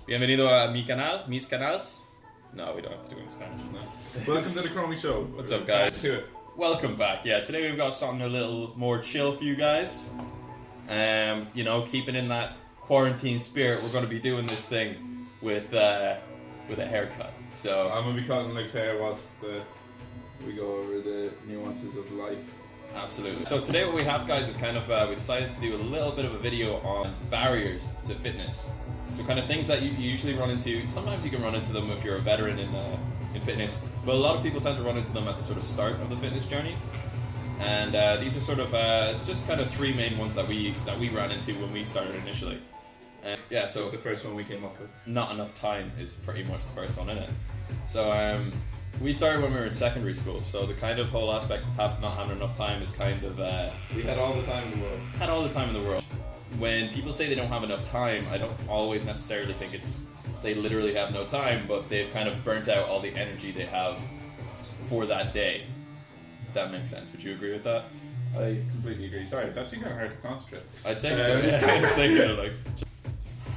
Bienvenido a mi canal, mis canals. No, we don't have to do it in Spanish. No. Welcome to the Cromey Show. What's up, guys? Welcome back. Yeah, today we've got something a little more chill for you guys. Keeping in that quarantine spirit, we're going to be doing this thing with a haircut. So I'm gonna be cutting Nick's hair whilst we go over the nuances of life. Absolutely. So today what we have, guys, is kind of we decided to do a little bit of a video on barriers to fitness. So kind of things that you usually run into. Sometimes you can run into them if you're a veteran in fitness, but a lot of people tend to run into them at the sort of start of the fitness journey. And these are sort of just kind of three main ones that we ran into when we started initially. Yeah, so that's the first one we came up with. Not enough time is pretty much the first one, isn't it? So we started when we were in secondary school, so the kind of whole aspect of not having enough time is kind of we had all the time in the world. Had all the time in the world. When people say they don't have enough time, I don't always necessarily think it's they literally have no time, but they've kind of burnt out all the energy they have for that day. If that makes sense. Would you agree with that? I completely agree. Sorry, it's actually kind of hard to concentrate. I'd say so. Yeah, I was thinking like.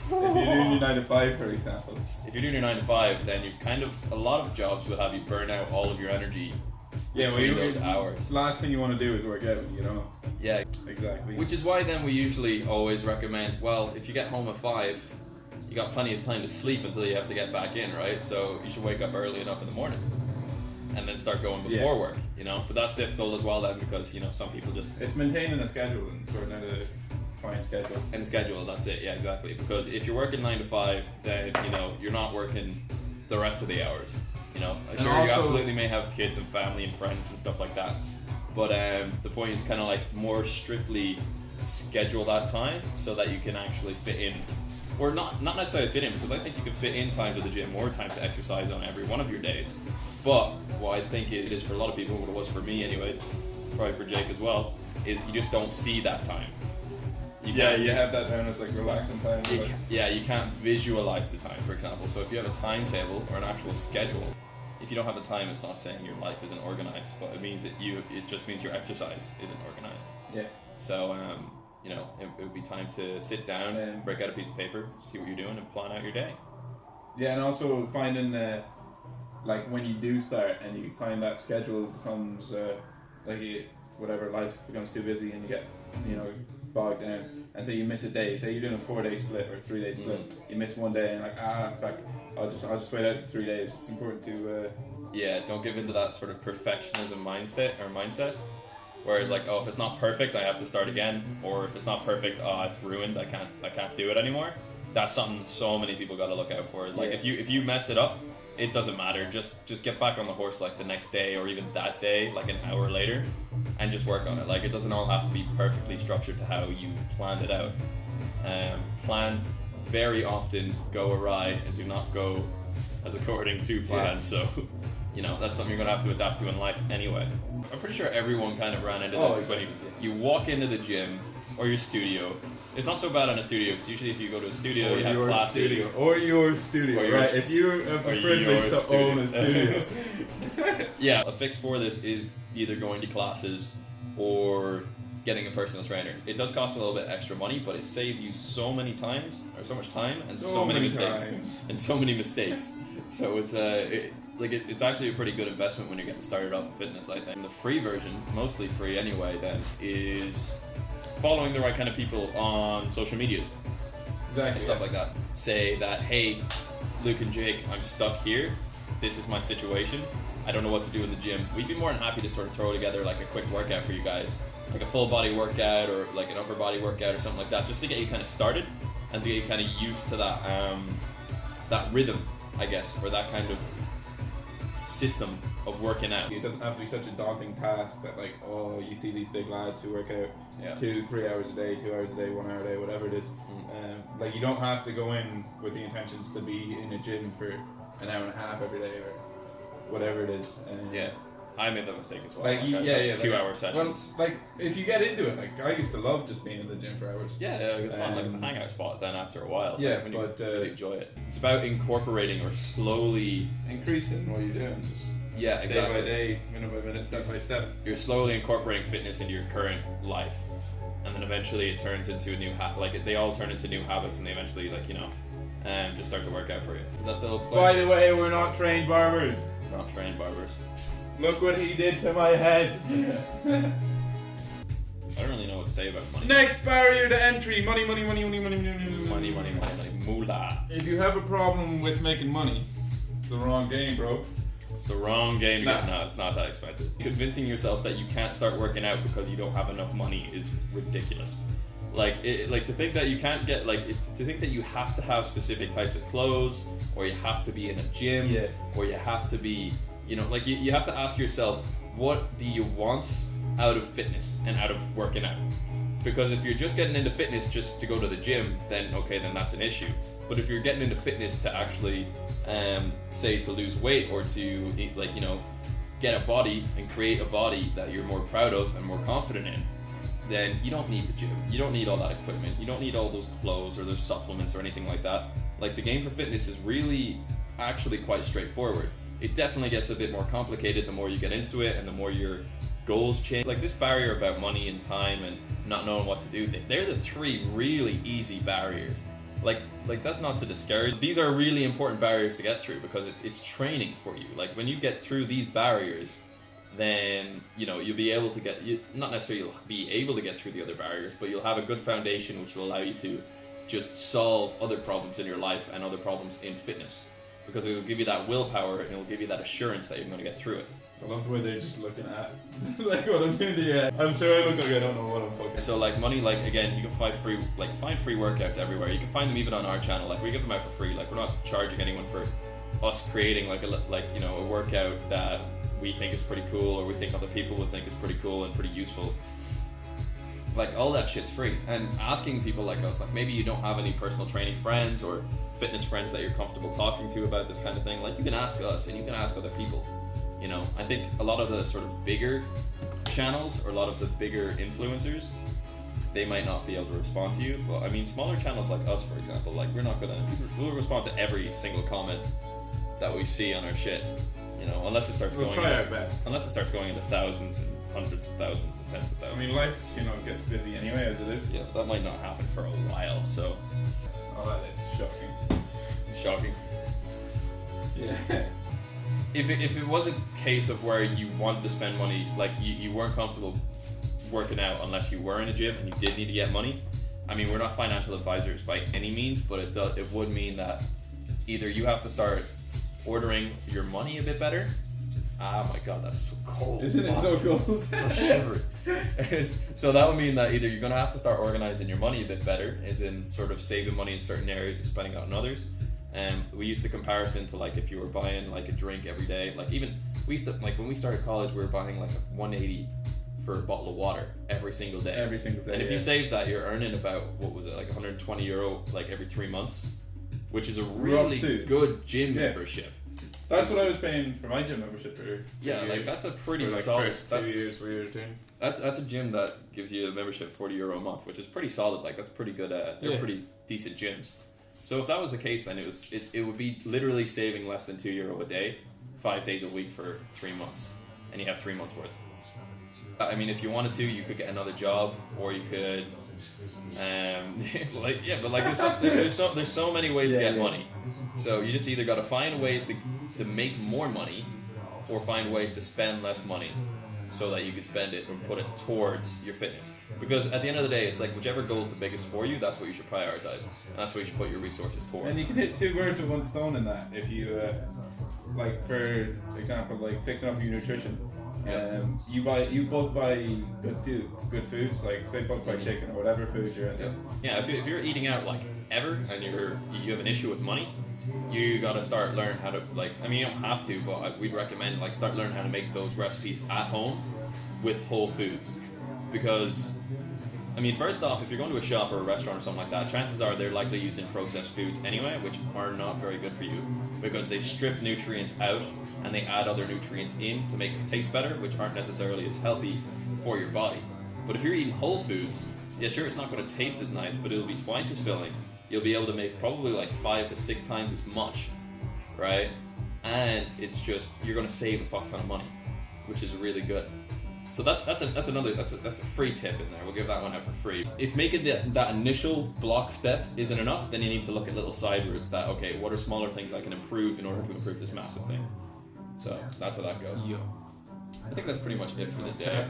If you're doing your 9 to 5, for example. If you're doing your 9 to 5, then you kind of a lot of jobs will have you burn out all of your energy. Yeah, between those hours. Last thing you want to do is work out when you don't. Yeah, exactly. Which is why then we usually always recommend. Well, if you get home at 5, you got plenty of time to sleep until you have to get back in, right? So you should wake up early enough in the morning, and then start going before work. But that's difficult as well then because some people just. It's maintaining a schedule and sorting out a fine schedule. And a schedule, that's it. Yeah, exactly. Because if you're working 9 to 5, then you're not working the rest of the hours. Sure, you absolutely may have kids and family and friends and stuff like that, but the point is kind of like more strictly schedule that time so that you can actually fit in, or not necessarily fit in, because I think you can fit in time to the gym or time to exercise on every one of your days. But what I think it is for a lot of people, what it was for me anyway, probably for Jake as well, is you just don't see that time. You have that down as like relaxing time. You can't visualize the time, for example. So if you have a timetable or an actual schedule, if you don't have the time, it's not saying your life isn't organized, but it means it just means your exercise isn't organized. Yeah. So it would be time to sit down and break out a piece of paper, see what you're doing, and plan out your day. Yeah, and also finding like when you do start and you find that schedule becomes life becomes too busy and you get bogged down, and say you miss a day. Say you're doing a 4-day split or 3-day split. You miss one day and fuck, I'll just wait out 3 days. It's important to don't give into that sort of perfectionism mindset. Whereas if it's not perfect, I have to start again, or if it's not perfect, it's ruined. I can't do it anymore. That's something so many people got to look out for. If you mess it up, it doesn't matter. Just get back on the horse the next day or even that day, an hour later, and just work on it. It doesn't all have to be perfectly structured to how you planned it out. Plans very often go awry and do not go as according to plans. So, that's something you're going to have to adapt to in life anyway. I'm pretty sure everyone kind of ran into this. Is when you walk into the gym or your studio. It's not so bad in a studio because usually if you go to a studio, you have classes. Or your studio, right? If you have the privilege to own a studio. Yeah, a fix for this is either going to classes or getting a personal trainer. It does cost a little bit extra money, but it saves you so much time and so many mistakes. So it's actually a pretty good investment when you're getting started off in fitness, I think. And the free version, mostly free anyway, then, is following the right kind of people on social medias. Exactly. And stuff like that. Say that, hey, Luke and Jake, I'm stuck here. This is my situation. I don't know what to do in the gym. We'd be more than happy to sort of throw together a quick workout for you guys. A full body workout or an upper body workout or something like that, just to get you kind of started and to get you kind of used to that rhythm, I guess, or that kind of system of working out. It doesn't have to be such a daunting task that you see these big lads who work out 2-3 hours a day, 2 hours a day, 1 hour a day, whatever it is. You don't have to go in with the intentions to be in a gym for an hour and a half every day or whatever it is. I made that mistake as well. 2-hour sessions. Well, if you get into it, I used to love just being in the gym for hours. Yeah, it's fun. It's a hangout spot then after a while. Yeah, when you really enjoy it. It's about incorporating or slowly increasing what you're doing. Just exactly. Day by day, minute by minute, step by step. You're slowly incorporating fitness into your current life, and then eventually it turns into a new habit. They all turn into new habits, and they eventually just start to work out for you. Is that still? By the way, we're not trained barbers. We're not trained barbers. Look what he did to my head. I don't really know what to say about money. Next barrier to entry: money. Money. Moolah. If you have a problem with making money, it's the wrong game, bro. It's the wrong game. No, it's not that expensive. Convincing yourself that you can't start working out because you don't have enough money is ridiculous. Like to think that you can't get to think that you have to have specific types of clothes, or you have to be in a gym, or you have to be, you have to ask yourself, what do you want out of fitness and out of working out? Because if you're just getting into fitness just to go to the gym, then that's an issue. But if you're getting into fitness to actually, say, to lose weight or to get a body and create a body that you're more proud of and more confident in, then you don't need the gym. You don't need all that equipment. You don't need all those clothes or those supplements or anything like that. Like, the game for fitness is really actually quite straightforward. It definitely gets a bit more complicated the more you get into it and the more your goals change. Like, this barrier about money and time and not knowing what to do, they're the three really easy barriers. Like that's not to discourage. These are really important barriers to get through because it's training for you. Like, when you get through these barriers, then you'll be able to not necessarily you'll be able to get through the other barriers, but you'll have a good foundation which will allow you to just solve other problems in your life and other problems in fitness, because it will give you that willpower and it will give you that assurance that you're going to get through it. I love the way they're just looking at like what I'm doing to your head. I'm sure I look like I don't know what I'm fucking. So money, again, you can find free workouts everywhere. You can find them even on our channel. We give them out for free. We're not charging anyone for us creating a workout that we think is pretty cool or we think other people would think is pretty cool and pretty useful. All that shit's free. And asking people like us, maybe you don't have any personal training friends or fitness friends that you're comfortable talking to about this kind of thing, you can ask us and you can ask other people. I think a lot of the sort of bigger channels or a lot of the bigger influencers, they might not be able to respond to you. But smaller channels like us, for example, we'll respond to every single comment that we see on our shit. Unless it starts we'll try our best. Unless it starts going into thousands and hundreds of thousands and tens of thousands. Life, gets busy anyway as it is. Yeah, that might not happen for a while. So. Oh, that is shocking. Shocking. Yeah. If it was a case of where you wanted to spend money, you weren't comfortable working out unless you were in a gym and you did need to get money. We're not financial advisors by any means, but it would mean that either you have to start ordering your money a bit better. Ah, my God, that's so cold. Isn't it so cold? So shivery. So that would mean that either you're gonna have to start organizing your money a bit better, as in sort of saving money in certain areas and spending out in others. We used the comparison to if you were buying a drink every day. Even we used to when we started college, we were buying a $1.80 for a bottle of water every single day. Every single day. And if you save that, you're earning about €120 every 3 months, which is a really good gym membership. That's what I was paying for my gym membership for. That's a pretty solid. That's 2 years we were doing. That's a gym that gives you a membership €40 a month, which is pretty solid. That's pretty good. They're pretty decent gyms. So if that was the case, then it would be literally saving less than €2 a day, 5 days a week for 3 months, and you have 3 months worth. If you wanted to, you could get another job, or you could, there's so many ways to get money. So you just either got to find ways to make more money, or find ways to spend less money, so that you can spend it or put it towards your fitness. Because at the end of the day, it's whichever goal is the biggest for you, that's what you should prioritize. And that's what you should put your resources towards. And you can hit 2 birds with 1 stone in that. If you, for example, fixing up your nutrition. You both buy good foods, say both buy chicken or whatever food you're into. Yeah, if you're eating out ever and you have an issue with money, you gotta start learning how to you don't have to, but we'd recommend start learning how to make those recipes at home with whole foods. Because first off, if you're going to a shop or a restaurant or something like that, chances are they're likely using processed foods anyway, which are not very good for you, because they strip nutrients out and they add other nutrients in to make it taste better, which aren't necessarily as healthy for your body. But if you're eating whole foods, yeah, sure, it's not going to taste as nice, but it'll be twice as filling. You'll be able to make probably 5 to 6 times as much, right? And it's just, you're going to save a fuck ton of money, which is really good. So that's a free tip in there. We'll give that one out for free. If making that initial block step isn't enough, then you need to look at little side routes. That okay, what are smaller things I can improve in order to improve this massive thing? So that's how that goes. I think that's pretty much it for the day.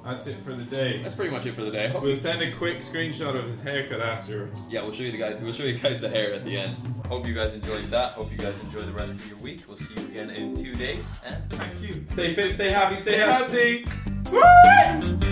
That's it for the day. That's pretty much it for the day. We'll send a quick screenshot of his haircut afterwards. Yeah, we'll show you guys the hair at the end. Hope you guys enjoyed that. Hope you guys enjoy the rest of your week. We'll see you again in 2 days. And thank you. Stay fit, stay happy, stay healthy. Woo!